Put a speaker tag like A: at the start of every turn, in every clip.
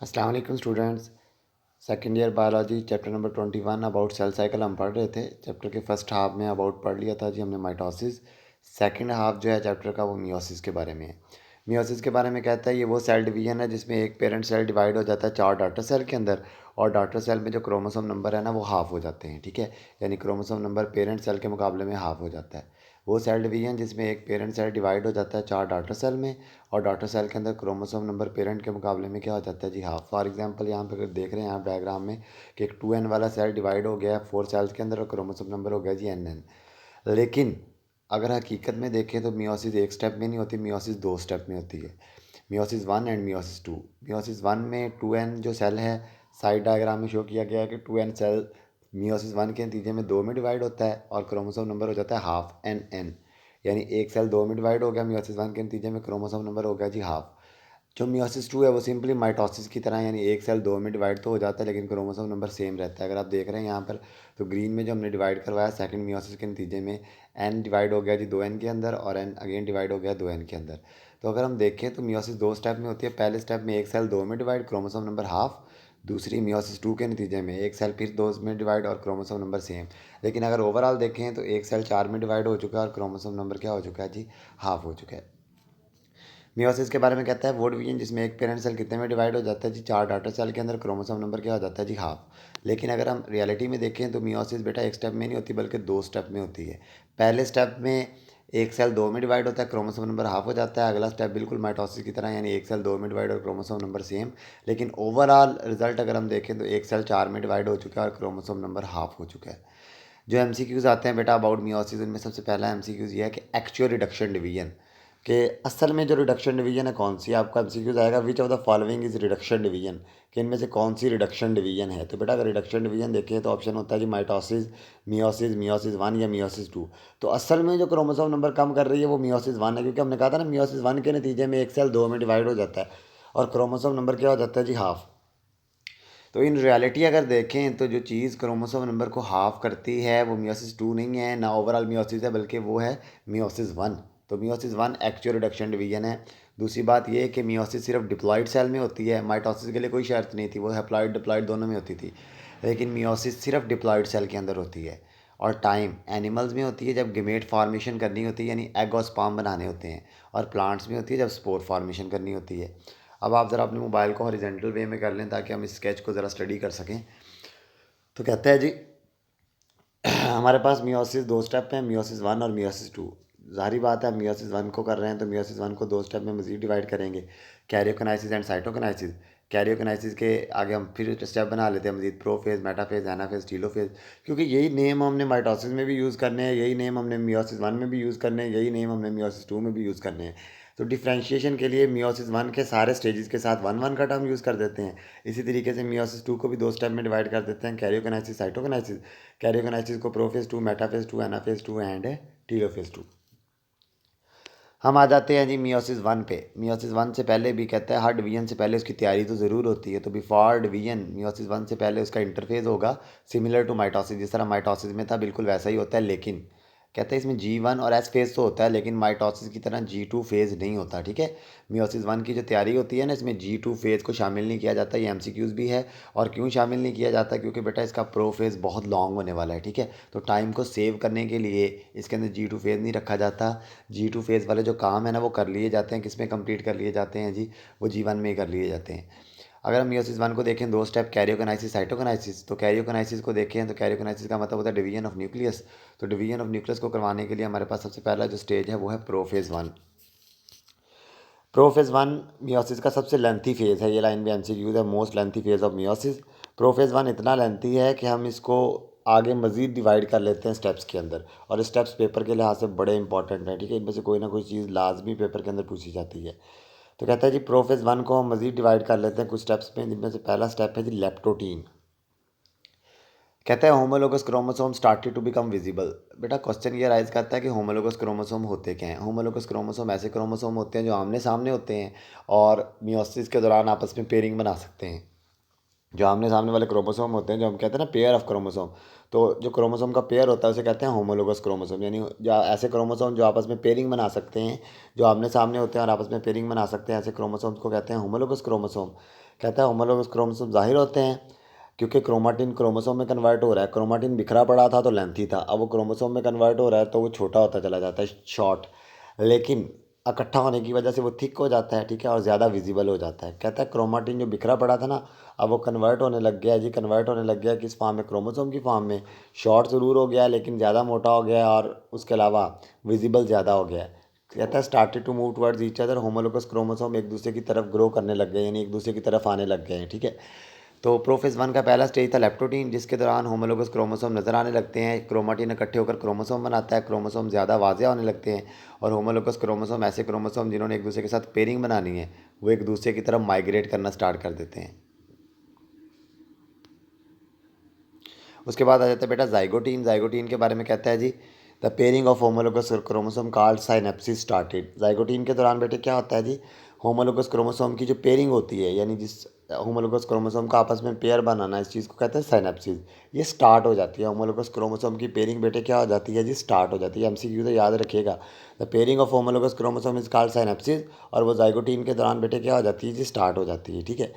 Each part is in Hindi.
A: अस्सलाम वालेकुम students. Second year biology chapter number 21 about cell cycle हम पढ़ रहे थे। चैप्टर के फर्स्ट हाफ में अबाउट पढ़ लिया था जी हमने माइटोसिस। सेकंड हाफ जो है चैप्टर का वो मियोसिस के बारे में है। मियोसिस के बारे में कहता है ये वो सेल डिवीजन है जिसमें एक पेरेंट सेल डिवाइड हो जाता है 4 डॉटर सेल के अंदर, और डॉटर सेल में जो क्रोमोसोम नंबर है ना वो हाफ हो जाते हैं, ठीक है। यानी क्रोमोसोम नंबर पेरेंट सेल के मुकाबले में हाफ हो जाता है। वो सेल डिवीजन जिसमें एक पेरेंट सेल डिवाइड हो जाता है 4 डॉटर सेल में, और डॉटर सेल के अंदर क्रोमोसोम नंबर पेरेंट के मुकाबले में क्या हो जाता है जी हाफ। फॉर एग्जांपल यहाँ पे अगर देख रहे हैं आप डायग्राम में कि एक 2n वाला सेल डिवाइड हो गया है 4 सेल्स के अंदर और क्रोमोसोम नंबर हो गया जी nn। लेकिन अगर हकीकत में देखें तो मियोसिस एक स्टेप में नहीं होती, मियोसिस 2 स्टेप में होती है। Meiosis 1 and meiosis 2। मियोसिस 1 में 2n जो सेल है साइड डायग्राम में शो किया गया है कि 2n सेल मियोसिस 1 के नतीजे में 2 में डिवाइड होता है और क्रोमोसोम नंबर हो जाता है हाफ nn। यानी एक सेल 2 में डिवाइड हो गया मियोसिस 1 के नतीजे में, क्रोमोसोम नंबर हो गया जी हाफ। जो मियोसिस 2 है वो सिंपली माइटोसिस की तरह, यानी एक सेल 2 में डिवाइड तो हो जाता है लेकिन क्रोमोसोम नंबर सेम रहता है। अगर आप देख रहे हैं यहाँ पर तो ग्रीन में जो हमने डिवाइड करवाया सेकंड मियोसिस के नतीजे में n डिवाइड हो गया जी 2n के अंदर और n अगेन डिवाइड हो गया 2n के अंदर। तो अगर हम देखें तो मियोसिस 2 स्टेप में होती है। पहले स्टेप में एक सेल 2 में डिवाइड, क्रोमोसोम नंबर हाफ। दूसरी मियोसिस 2 के नतीजे में एक सेल फिर 2 में डिवाइड और क्रोमोसोम नंबर सेम। लेकिन अगर ओवरऑल देखें तो एक सेल 4 में डिवाइड हो चुका है और क्रोमोसोम नंबर क्या हो चुका है जी हाफ हो चुका है। मियोसिस के बारे में कहता है वो डिवीजन जिसमें एक पेरेंट सेल कितने में डिवाइड हो जाता है जी 4 डॉटर सेल के अंदर, क्रोमोसोम नंबर क्या हो जाता है जी हाफ। लेकिन अगर हम रियलिटी में देखें तो मियोसिस बेटा एक स्टेप में नहीं होती बल्कि 2 स्टेप में होती है। पहले स्टेप में एक सेल 2 में डिवाइड होता है, क्रोमोसोम नंबर हाफ हो जाता है। अगला स्टेप बिल्कुल माइटोसिस की तरह, यानी एक सेल 2 में डिवाइड और क्रोमोसोम नंबर सेम। लेकिन ओवरऑल रिजल्ट अगर हम देखें तो एक सेल 4 में डिवाइड हो चुका है और क्रोमोसोम नंबर हाफ हो चुका है। जो एमसीक्यूज आते हैं बेटा अबाउट मियोसिस, उनमें सबसे पहला एमसीक्यूज ये है कि एक्चुअल रिडक्शन डिवीजन, कि असल में जो रिडक्शन डिवीजन है कौन सी। आपका एमसीक्यूज आएगा which of the following is reduction division, कि इनमें से कौन सी रिडक्शन डिवीजन है। तो बेटा अगर रिडक्शन डिवीजन देखें तो ऑप्शन होता है जी माइटोसिस, मियोसिस, मियोसिस 1 या मियोसिस 2। तो असल में जो क्रोमोसोम नंबर कम कर रही है वो मियोसिस 1 है, क्योंकि हमने कहा था ना मियोसिस 1 के नतीजे में एक सेल 2 में डिवाइड हो जाता है और क्रोमोसोम नंबर क्या हो जाता है जी हाफ। तो इन रियलिटी अगर देखें तो जो चीज़ क्रोमोसोम नंबर को हाफ करती है वो मियोसिस 2 नहीं है, ना ओवरऑल मियोसिस है, बल्कि वो है मियोसिस 1। तो मियोसिस 1 एक्चुअल रिडक्शन डिवीजन है। दूसरी बात ये है कि मियोसिस सिर्फ डिप्लॉइड सेल में होती है, माइटोसिस के लिए कोई शर्त नहीं थी, वो हैप्लॉइड डिप्लॉइड दोनों में होती थी। लेकिन मियोसिस सिर्फ डिप्लॉइड सेल के अंदर होती है। और टाइम एनिमल्स में होती है जब गेमेट फॉर्मेशन करनी होती है, यानी एग और स्पर्म बनाने होते हैं, और प्लांट्स में होती है जब स्पोर फॉर्मेशन करनी होती है। अब आप ज़रा अपने मोबाइल को हॉरिजेंटल वे में कर लें ताकि हम इस स्केच को ज़रा स्टडी कर सकें। तो कहता है जी हमारे पास मियोसिस 2 स्टेप हैं, मियोसिस 1 और मियोसिस 2। ज़ाहिर बात है मियोसिस 1 को कर रहे हैं तो मियोसिस 1 को 2 स्टेप में मज़ीद डिवाइड करेंगे, कैरियोकिनेसिस एंड साइटोकिनेसिस। कैरियोकिनेसिस के आगे हम फिर स्टेप बना लेते हैं मज़ीद, प्रोफेज, मेटाफेज, एनाफेज, टीलोफेज। क्योंकि यही नेम हमने माइटोसिस में भी यूज़ करने हैं, यही नेम हमने मियोसिस 1 में भी यूज़ करने हैं, यही नेम हमने मियोसिस 2 में भी यूज़ करने हैं। तो डिफ्रेंशिएशन के लिए मियोसिस 1 के सारे स्टेजेस के साथ 1 1 का टर्म यूज़ कर देते हैं। इसी तरीके से मियोसिस 2 को भी 2 स्टेप में डिवाइड कर देते हैं, कैरियोकिनेसिस, साइटोकिनेसिस। कैरियोकिनेसिस को prophase 2, metaphase 2, anaphase 2 and telophase 2। हम आ जाते हैं जी मियोसिस 1 पे। मियोसिस 1 से पहले भी कहता है हर डिवीजन से पहले उसकी तैयारी तो ज़रूर होती है। तो बिफोर डिवीजन मियोसिस 1 से पहले उसका इंटरफेज होगा सिमिलर टू माइटोसिस, जिस तरह माइटोसिस में था बिल्कुल वैसा ही होता है। लेकिन कहते हैं इसमें G1 और S फेज़ तो होता है लेकिन माइटोसिस की तरह G2 फेज़ नहीं होता, ठीक है। मियोसिस 1 की जो तैयारी होती है ना इसमें G2 फेज़ को शामिल नहीं किया जाता। ये एमसीक्यूज़ भी है। और क्यों शामिल नहीं किया जाता, क्योंकि बेटा इसका प्रो फेज़ बहुत लॉन्ग होने वाला है, ठीक है। तो टाइम को सेव करने के लिए इसके अंदर G2 फेज़ नहीं रखा जाता। G2 फेज़ वाले जो काम है ना वो कर लिए जाते हैं, किस में कंप्लीट कर लिए जाते हैं जी, वो G1 में ही कर लिए जाते हैं। अगर हम मियोसिस 1 को देखें 2 स्टेप, कैरियोकिनेसिस, साइटोकिनेसिस। तो कैरियोकिनेसिस को देखें तो कैरियोकिनेसिस का मतलब होता है डिवीजन ऑफ न्यूक्लियस। तो डिवीजन ऑफ न्यूक्लियस को करवाने के लिए हमारे पास सबसे पहला जो स्टेज है वो है प्रोफेज़ 1। प्रोफेज़ 1 मियोसिस का सबसे लेंथी फेज़ है। ये लाइन भी एमसीक्यू है, most lengthy phase of meiosis. Prophase 1 इतना लेंथी है कि हम इसको आगे मज़ीद डिवाइड कर लेते हैं स्टेप्स के अंदर, और स्टेप्स पेपर के लिहाज से बड़े इंपॉर्टेंट हैं, ठीक है। इनमें से कोई ना कोई चीज़ लाजमी पेपर के अंदर पूछी जाती है। तो कहता है जी प्रोफेज़ 1 को हम मज़ीद डिवाइड कर लेते हैं कुछ स्टेप्स में, जिनमें से पहला स्टेप है जी लेप्टोटीन। कहता है homologous chromosome started to become visible. बेटा क्वेश्चन ये राइज करता है कि होमोलोगस क्रोमोसोम होते क्या हैं। होमोलोगस क्रोमोसोम ऐसे क्रोमोसोम होते हैं जो आमने सामने होते हैं और मियोसिस के दौरान आपस में पेयरिंग बना सकते हैं। जो आमने सामने वाले क्रोमोसोम होते हैं, जो हम कहते हैं ना पेयर ऑफ क्रोमोसोम, तो जो क्रोमोसोम का पेयर होता है उसे कहते हैं होमोलोगस क्रोमोसोम, यानी जो ऐसे क्रोमोसोम जो आपस में पेयरिंग बना सकते हैं, जो आमने सामने होते हैं और आपस में पेयरिंग बना सकते हैं, ऐसे क्रोमोसोम्स को कहते हैं होमोलोगस क्रोमोसोम। कहता है होमोलोगस क्रोमोसोम जाहिर होते हैं क्योंकि क्रोमाटिन क्रोमोसोम में कन्वर्ट हो रहा है। क्रोमाटिन बिखरा पड़ा था तो लेंथी था, अब वो क्रोमोसोम में कन्वर्ट हो रहा है तो वो छोटा होता चला जाता है, शॉर्ट। लेकिन इकट्ठा होने की वजह से वो थिक हो जाता है, ठीक है, और ज़्यादा विजिबल हो जाता है। कहता है क्रोमाटिन जो बिखरा पड़ा था ना, अब वो कन्वर्ट होने लग गया है जी, कन्वर्ट होने लग गया है किस फॉर्म में, क्रोमोसोम की फॉर्म में। शॉर्ट ज़रूर हो गया है लेकिन ज़्यादा मोटा हो गया है, और उसके अलावा विजिबल ज़्यादा हो गया है। कहता है started to move towards each other, homologous chromosome एक दूसरे की तरफ ग्रो करने लग गए, यानी एक दूसरे की तरफ आने लग गए हैं, ठीक है। तो प्रोफेज वन का पहला स्टेज था लेप्टोटीन, जिसके दौरान होमोलोगस क्रोमोसोम नजर आने लगते हैं। क्रोमाटिन इकट्ठे होकर क्रोमोसोम बनाता है, क्रोमोसोम ज़्यादा वाज़ेह होने लगते हैं, और होमोलोगस क्रोमोसोम ऐसे क्रोमोसोम जिन्होंने एक दूसरे के साथ पेयरिंग बनानी है, वो एक दूसरे की तरफ माइग्रेट करना स्टार्ट कर देते हैं। उसके बाद आ जाता है बेटा जाइगोटीन। जाइगोटीन के बारे में कहता है जी, the pairing of homologous chromosome called synapsis started. Zygotene के दौरान बेटे क्या होता है जी, होमोलोगस क्रोमोसोम की जो पेयरिंग होती है, यानी जिस होमोलोगस क्रोमोसोम का आपस में पेयर बनाना, इस चीज़ को कहते हैं साइनेप्सिस। ये स्टार्ट हो जाती है, होमोलोगस क्रोमोसोम की पेयरिंग बेटे क्या हो जाती है जी, स्टार्ट हो जाती है। एमसीक्यू तो याद रखिएगा, the pairing of homologous chromosome is called synapsis, और वो जाइगोटीन के दौरान बेटे क्या हो जाती है जी, स्टार्ट हो जाती है, ठीक है।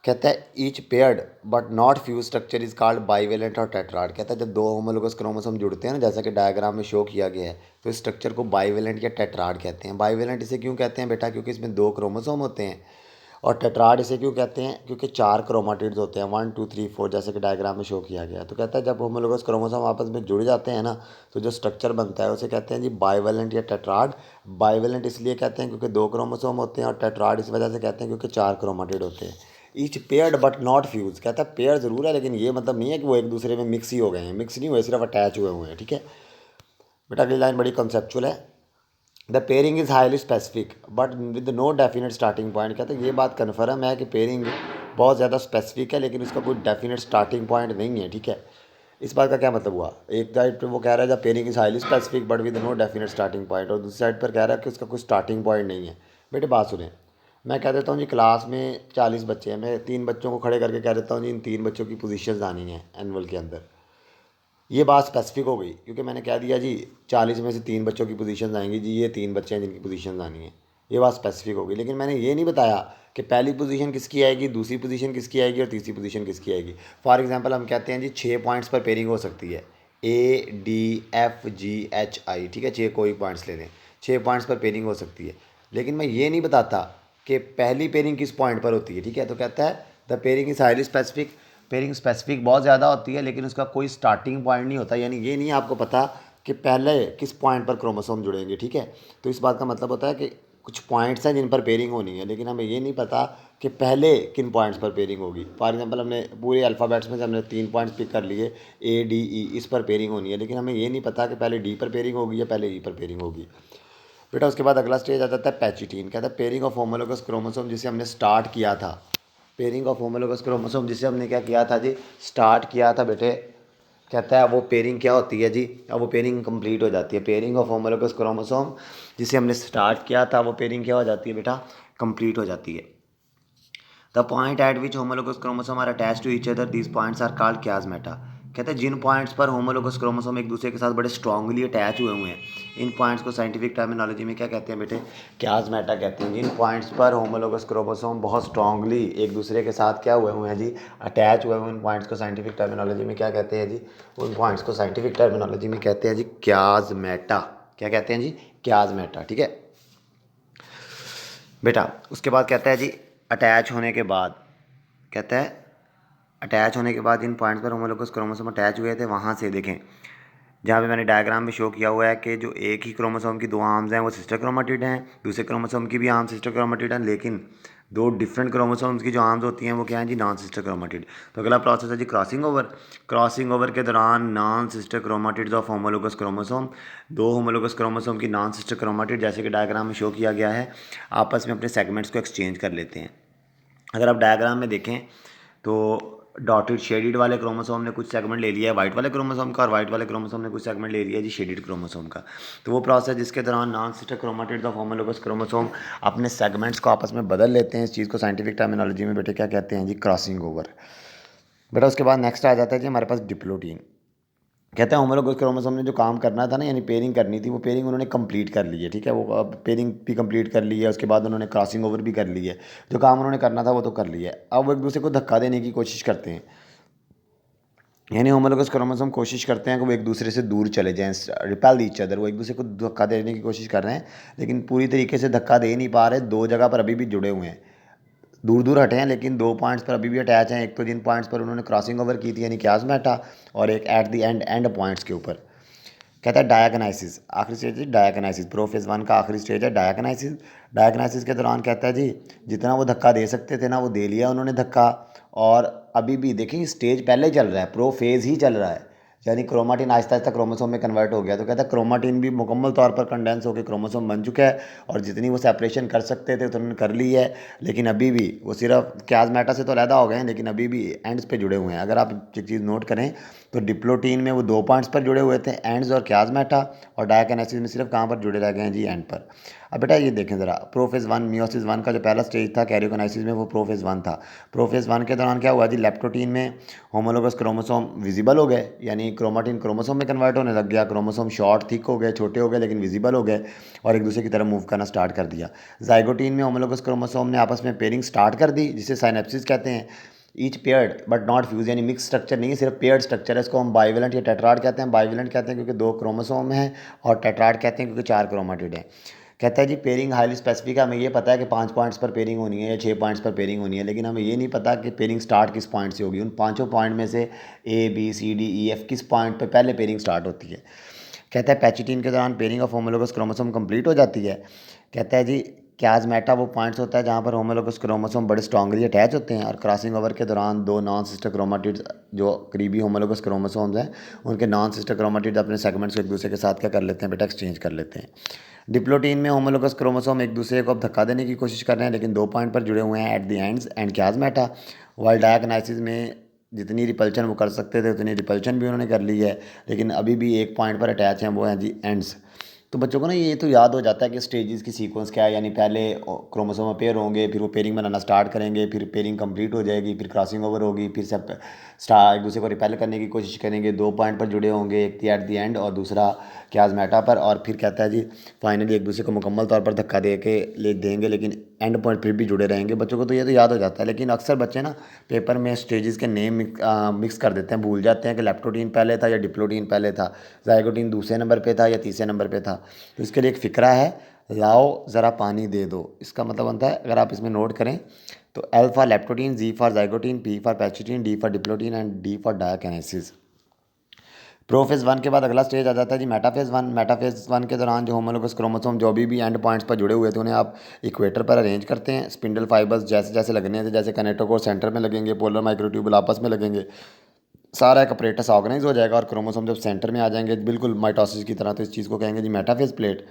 A: कहता है each paired but not fuse structure is called bivalent और टेट्राड। कहता है जब दो होमोलोगस क्रोमोसोम जुड़ते हैं ना, जैसा कि डायग्राम में शो किया गया है, तो इस स्ट्रक्चर को बाईवेलेंट या टेट्राड कहते हैं। बाईवेलेंट इसे क्यों कहते हैं बेटा, क्योंकि इसमें दो क्रोमोसोम होते हैं। और टेट्राड इसे क्यों कहते हैं, क्योंकि चार क्रोमाटिड्स होते हैं, 1 2 3 4, जैसे कि डायग्राम में शो किया गया है। तो कहता है जब होमोलोगस क्रोमोसोम आपस में जुड़ जाते हैं ना, तो जो स्ट्रक्चर बनता है उसे कहते हैं जी बाईवेलेंट या टेट्राड। बाईवेलेंट इसलिए कहते हैं क्योंकि दो क्रोमोसोम होते हैं, और टेट्राड इस वजह से कहते हैं क्योंकि चार क्रोमाटिड होते हैं। Each paired but not fuse. कहता है पेयर ज़रूर है लेकिन ये मतलब नहीं है कि वो एक दूसरे में मिक्स ही हो गए हैं, मिक्स नहीं हुए, सिर्फ अटैच हुए हुए हैं, ठीक है। बेटा अगली लाइन बड़ी कंसेप्चुअल है, the pairing is highly specific but with no definite starting point. कहते हैं ये बात कन्फर्म है कि पेयरिंग बहुत ज़्यादा स्पेसिफिक है लेकिन उसका कोई डेफिनेट स्टार्टिंग पॉइंट नहीं है, ठीक है। इस बात का क्या मतलब हुआ, एक साइड पे वो कह रहा है the pairing is highly specific but with no definite starting point, और दूसरी साइड पर कह रहा है कि उसका कोई स्टार्टिंग पॉइंट नहीं है। बेटे बात सुने, मैं कह देता हूँ जी क्लास में 40 बच्चे हैं, मैं 3 बच्चों को खड़े करके कह देता हूँ जी इन 3 बच्चों की पोजीशंस आनी है एनुअल के अंदर। ये बात स्पेसिफिक हो गई क्योंकि मैंने कह दिया जी 40 में से 3 बच्चों की पोजीशंस आएंगी जी, ये 3 बच्चे हैं जिनकी पोजीशंस आनी है। ये बात स्पेसिफिक हो गई, लेकिन मैंने ये नहीं बताया कि पहली पोजीशन किसकी आएगी, दूसरी पोजीशन किसकी आएगी और तीसरी पोजीशन किसकी आएगी। फॉर एग्जांपल हम कहते हैं जी 6 पॉइंट्स पर पेयरिंग हो सकती है, ADFGHI, ठीक है, 6 कोई पॉइंट्स ले लें, 6 पॉइंट्स पर पेयरिंग हो सकती है। लेकिन मैं ये नहीं बताता कि पहली पेयरिंग किस पॉइंट पर होती है, ठीक है। तो कहता है the pairing is highly specific, pairing specific बहुत ज़्यादा होती है लेकिन उसका कोई स्टार्टिंग पॉइंट नहीं होता, यानी ये नहीं आपको पता कि पहले किस पॉइंट पर क्रोमोसोम जुड़ेंगे, ठीक है। तो इस बात का मतलब होता है कि कुछ पॉइंट्स हैं जिन पर पेयरिंग होनी है, लेकिन हमें ये नहीं पता कि पहले किन पॉइंट्स पर पेयरिंग होगी। फॉर एग्जांपल हमने पूरे अल्फ़ाबेट्स में से हमने 3 पॉइंट्स पिक कर लिए, ADE, इस पर पेयरिंग होनी है, लेकिन हमें ये नहीं पता कि पहले डी पर पेयरिंग होगी या पहले ई पर पेयरिंग होगी। बेटा उसके बाद अगला स्टेज आ जाता है पैचिटीन। कहता है पेयरिंग ऑफ होमोलोगस क्रोमोसोम, जिसे हमने स्टार्ट किया था, पेयरिंग ऑफ होमोलोगस क्रोमोसोम जिसे हमने क्या किया था जी, स्टार्ट किया था बेटे। कहता है वो पेयरिंग क्या होती है जी, अब वो पेयरिंग कंप्लीट हो जाती है। पेयरिंग ऑफ होमोलोगस क्रोमोसोम जिसे हमने स्टार्ट किया था, वो पेयरिंग क्या हो जाती है बेटा, कंप्लीट हो जाती है। The point at which homologous chromosome are attach to each other, these points are called chiasmata. कहते हैं जिन पॉइंट्स पर होमोलोगस क्रोमोसोम एक दूसरे के साथ बड़े स्ट्रांगली अटैच हुए हुए हैं, इन पॉइंट्स को साइंटिफिक टर्मिनोलॉजी में क्या कहते हैं बेटे, क्याजमेटा कहते हैं। जिन पॉइंट्स पर होमोलोगस क्रोमोसोम बहुत स्ट्रांगली एक दूसरे के साथ क्या हुए हुए हैं जी, अटैच हुए हुए, उन पॉइंट्स को साइंटिफिक टर्मिनोलॉजी में क्या कहते हैं जी, उन पॉइंट्स को साइंटिफिक टर्मिनोलॉजी में कहते हैं जी क्याजमेटा। क्या कहते हैं जी, क्याजमेटा, ठीक है बेटा। उसके बाद कहता है जी अटैच होने के बाद, कहता है अटैच होने के बाद इन पॉइंट्स पर होमोलोगस क्रोमोसोम अटैच हुए थे, वहाँ से देखें जहाँ पे मैंने डायग्राम में शो किया हुआ है कि जो एक ही क्रोमोसोम की दो आर्म्स हैं वो सिस्टर क्रोमेटिड हैं, दूसरे क्रोमोसोम की भी आर्म सिस्टर क्रोमेटिड हैं, लेकिन दो डिफरेंट क्रोमोसोम्स की जो आर्म्स होती हैं वो क्या हैं जी, नॉन सिस्टर क्रोमेटिड। तो अगला प्रोसेस है जी क्रॉसिंग ओवर। क्रॉसिंग ओवर के दौरान non sister chromatids of homologous chromosome, दो होमोलोगस क्रोमोसोम की नॉन सिस्टर क्रोमेटिड जैसे कि डायग्राम में शो किया गया है, आपस में अपने सेगमेंट्स को एक्सचेंज कर लेते हैं। अगर आप डायग्राम में देखें तो डॉटेड शेडेड वाले क्रोमोसोम ने कुछ सेगमेंट ले लिया है वाइट वाले क्रोमोसोम का, और वाइट वाले क्रोमोसोम ने कुछ सेगमेंट ले लिया है जी शेडेड क्रोमोसोम का। तो वो प्रोसेस जिसके दौरान non sister chromatids of homologous chromosome अपने सेगमेंट्स को आपस में बदल लेते हैं, इस चीज़ को साइंटिफिक टर्मिनोलॉजी में बेटे क्या कहते हैं जी, क्रॉसिंग ओवर। बेटा उसके बाद नेक्स्ट आ जाता है जी हमारे पास डिप्लोटीन। कहते हैं होमोलोगस क्रोमोसोम ने जो काम करना था ना, यानी पेयरिंग करनी थी, वो पेयरिंग उन्होंने कंप्लीट कर ली है, ठीक है। वो अब पेयरिंग भी कंप्लीट कर ली है, उसके बाद उन्होंने क्रॉसिंग ओवर भी कर ली है। जो काम उन्होंने करना था वो तो कर लिया है। अब वो एक दूसरे को धक्का देने की कोशिश करते हैं, यानी होमोलोगस क्रोमोसोम कोशिश करते हैं कि वो एक दूसरे से दूर चले जाएं, रिपेल ईच अदर। वो एक दूसरे को धक्का देने की कोशिश कर रहे हैं, लेकिन पूरी तरीके से धक्का दे नहीं पा रहे। दो जगह पर अभी भी जुड़े हुए हैं, दूर दूर हटे हैं, लेकिन दो पॉइंट्स पर अभी भी अटैच हैं। एक तो जिन पॉइंट्स पर उन्होंने क्रॉसिंग ओवर की थी यानी क्याज़मेटा, और एक एट द एंड पॉइंट्स के ऊपर। कहता है डायागनाइसिस, आखिरी स्टेज है डायागनाइसिस। प्रोफेज 1 का आखिरी स्टेज है डायागनाइसिस। डायागनाइसिस के दौरान कहता है जी जितना वो धक्का दे सकते थे ना, वो दे लिया उन्होंने धक्का। और अभी भी देखिए स्टेज पहले ही चल रहा है, प्रोफेज ही चल रहा है, यानी क्रोमाटिन आहिस्ता आहिस्ता क्रोमोसोम में कन्वर्ट हो गया। तो कहता है क्रोमाटिन भी मुकम्मल तौर पर कंडेंस होकर क्रोमोसोम बन चुका है, और जितनी वो सेपरेशन कर सकते थे तो उन्होंने कर ली है। लेकिन अभी भी वो सिर्फ क्याज़मेटा से तो अलहदा हो गए हैं, लेकिन अभी भी एंड्स पे जुड़े हुए हैं। अगर आप एक चीज़ नोट करें तो डिप्लोटीन में वो दो पॉइंट्स पर जुड़े हुए थे, एंड्स और क्याज़मेटा, और डायाकिनेसिस में सिर्फ कहाँ पर जुड़े रह गए हैं जी, एंड पर। अब बेटा ये देखें ज़रा, प्रोफेज 1 मियोसिस 1 का जो पहला स्टेज था कैरियोकाइनेसिस में, वो प्रोफेज 1 था। प्रोफेज 1 के दौरान क्या हुआ जी, लेप्टोटीन में होमोलोगस क्रोमोसोम विजिबल हो गए, यानी क्रोमाटिन क्रोमोसोम में कन्वर्ट होने लग गया। क्रोमोसोम शॉर्ट थिक हो गए, छोटे हो गए, लेकिन विजिबल हो गए, और एक दूसरे की तरफ मूव करना स्टार्ट कर दिया। जाइगोटीन में होमोलोगस क्रोमोसोम ने आपस में पेयरिंग स्टार्ट कर दी, जिसे साइनेप्सिस कहते हैं। Each paired but not fuse, यानी मिक्स स्ट्रक्चर नहीं है, सिर्फ पेयर्ड स्ट्रक्चर है। इसको हम बाइवेलेंट या टेट्राड कहते हैं। बाइवेलेंट कहते हैं क्योंकि दो क्रोमोसोम हैं, और टेट्राड कहते हैं क्योंकि चार क्रोमाटिड हैं। कहता है जी पेयरिंग हाईली स्पेसिफिक है। हमें ये पता है कि 5 पॉइंट्स पर पेयरिंग होनी है या 6 पॉइंट्स पर पेयरिंग होनी है, लेकिन हमें ये नहीं पता कि पेयरिंग स्टार्ट किस पॉइंट से होगी। उन पाँचों पॉइंट में से A B C D E F किस पॉइंट पर पहले पेयरिंग स्टार्ट होती है। कहता है पैचिटीन के दौरान pairing of homologous chromosome complete हो जाती है। कहता है जी क्याज़मेटा वो पॉइंट्स होता है जहाँ पर होमोलोगस क्रोमोसोम बड़े स्ट्रांगली अटैच होते हैं, और क्रॉसिंग ओवर के दौरान दो नॉन सिस्टर क्रोमाटिड्स जो करीबी होमोलोगस क्रोमोसोम्स हैं, उनके नॉन सिस्टर क्रोमाटिड्स अपने सेगमेंट्स को एक दूसरे के साथ क्या कर लेते हैं बेटा, एक्सचेंज कर लेते हैं। डिप्लोटीन में होमोलोगस क्रोमोसोम एक दूसरे को अब धक्का देने की कोशिश कर रहे हैं, लेकिन दो पॉइंट पर जुड़े हुए हैं, at the ends and chiasmata. While diakinesis में जितनी रिपल्शन वो कर सकते थे उतनी रिपल्शन भी उन्होंने कर ली है, लेकिन अभी भी एक पॉइंट पर अटैच हैं, वो हैं जी एंड्स। तो बच्चों को ना ये तो याद हो जाता है कि स्टेजेस की सीक्वेंस क्या है, यानी पहले क्रोमोसोम पेयर होंगे, फिर वो पेयरिंग बनाना स्टार्ट करेंगे, फिर पेयरिंग कंप्लीट हो जाएगी, फिर क्रॉसिंग ओवर होगी, फिर सब एक दूसरे को रिपेल करने की कोशिश करेंगे। दो पॉइंट पर जुड़े होंगे, एक एट द एंड और दूसरा क्याज़मेटा पर, और फिर कहता है जी फाइनली एक दूसरे को मुकम्मल तौर पर धक्का दे के ले देंगे, लेकिन एंड पॉइंट फिर भी जुड़े रहेंगे। बच्चों को तो ये तो याद हो जाता है, लेकिन अक्सर बच्चे ना पेपर में स्टेजेस के नेम मिक्स कर देते हैं, भूल जाते हैं कि लेप्टोटीन पहले था या डिप्लोटीन पहले था, जाइगोटीन दूसरे नंबर पे था या तीसरे नंबर पे था। तो इसके लिए एक फ़िक्रा है, लाओ ज़रा पानी दे दो। इसका मतलब बनता है, अगर आप इसमें नोट करें तो L for leptotene, G for zygotene, P for pachytene, D for diplotene and D for diakinesis. Prophase 1 के बाद अगला स्टेज आ जाता है जी मेटाफेज 1। मेटाफेज 1 के दौरान जो होमोलोगस क्रोमोसोम जो भी एंड पॉइंट्स पर जुड़े हुए थे, उन्हें आप इक्वेटर पर अरेंज करते हैं। स्पिंडल फाइबर्स जैसे जैसे लगने थे, जैसे कनेक्टोकोर सेंटर में लगेंगे, पोलर माइक्रोट्यूबुल आपस में लगेंगे, सारा एक अपरेटस ऑर्गेनाइज हो जाएगा, और क्रोमोसोम जब सेंटर में आ जाएंगे बिल्कुल माइटोसिस की तरह, तो इस चीज़ को कहेंगे जी मेटाफेज प्लेट।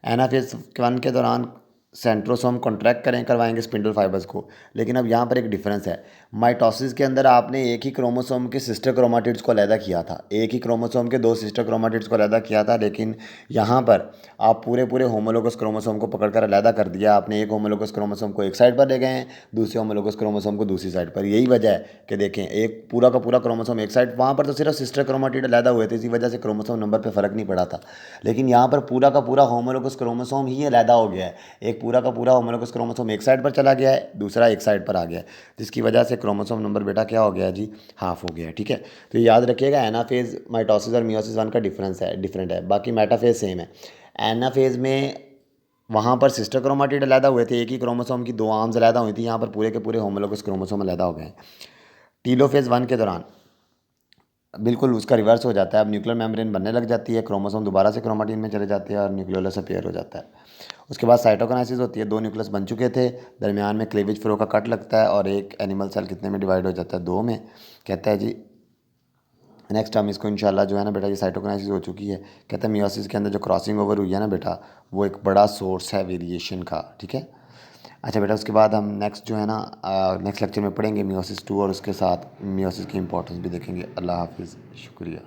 A: एनाफेज 1 के दौरान सेंट्रोसोम कॉन्ट्रैक्ट करवाएंगे स्पिंडल फाइबर्स को, लेकिन अब यहाँ पर एक डिफरेंस है। माइटोसिस के अंदर आपने एक ही क्रोमोसोम के सिस्टर क्रोमाटिड्स को अलहदा किया था, एक ही क्रोमोसोम के दो सिस्टर क्रोमाटिड्स को अलहदा किया था, लेकिन यहाँ पर आप पूरे पूरे होमोलोगस क्रोमोसोम को पकड़कर अलहदा कर दिया। आपने एक होमोलोगस क्रोमोसोम को एक साइड पर ले गए हैं, दूसरे होमोलोगस क्रोमोसोम को दूसरी साइड पर। यही वजह है कि देखें एक पूरा का पूरा क्रोमोसोम एक साइड, वहाँ पर तो सिर्फ सिस्टर क्रोमाटिड अलहदा हुए थे, इसी वजह से क्रोमोसोम नंबर पर फ़र्क नहीं पड़ा था। लेकिन यहाँ पर पूरा का पूरा होमोलोगस क्रोमोसोम ही अलहदा हो गया है, एक पूरा का पूरा होमोलोगस क्रोमोसोम एक साइड पर चला गया है, दूसरा एक साइड पर आ गया है, जिसकी वजह से क्रोमोसोम नंबर बेटा क्या हो गया जी, हाफ हो गया है। ठीक है, तो याद रखिएगा एनाफेज माइटोसिस और मियोसिस 1 का डिफरेंट है, बाकी मेटाफेज सेम है। एनाफेज में वहाँ पर सिस्टर क्रोमाटिड अलहदा हुए थे, एक ही क्रोमोसोम की दो आर्म्स अलहदा हुई थी, यहाँ पर पूरे के पूरे होमोलोगस क्रोमोसोम अलहदा हो गए हैं। टीलोफेज 1 के दौरान बिल्कुल उसका रिवर्स हो जाता है, अब न्यूक्लियर मेम्ब्रेन बनने लग जाती है, क्रोमोसोम दोबारा से क्रोमाटिन में चले जाते हैं और न्यूक्लियोलस अपीयर हो जाता है। उसके बाद साइटोकाइनेसिस होती है, दो न्यूक्लियस बन चुके थे, दरमियान में क्लीवेज फ्लो का कट लगता है, और एक एनिमल सेल कितने में डिवाइड हो जाता है, दो में। कहता है जी नेक्स्ट हम इसको इंशाल्लाह जो है ना बेटा, ये साइटोकाइनेसिस हो चुकी है। कहता है मियोसिस के अंदर जो क्रॉसिंग ओवर हुई है ना बेटा, वो एक बड़ा सोर्स है वेरिएशन का। ठीक है, अच्छा बेटा, उसके बाद हम नेक्स्ट जो है ना नेक्स्ट लेक्चर में पढ़ेंगे मियोसिस 2 और उसके साथ मियोसिस की इंपॉर्टेंस भी देखेंगे। अल्लाह हाफिज़, शुक्रिया।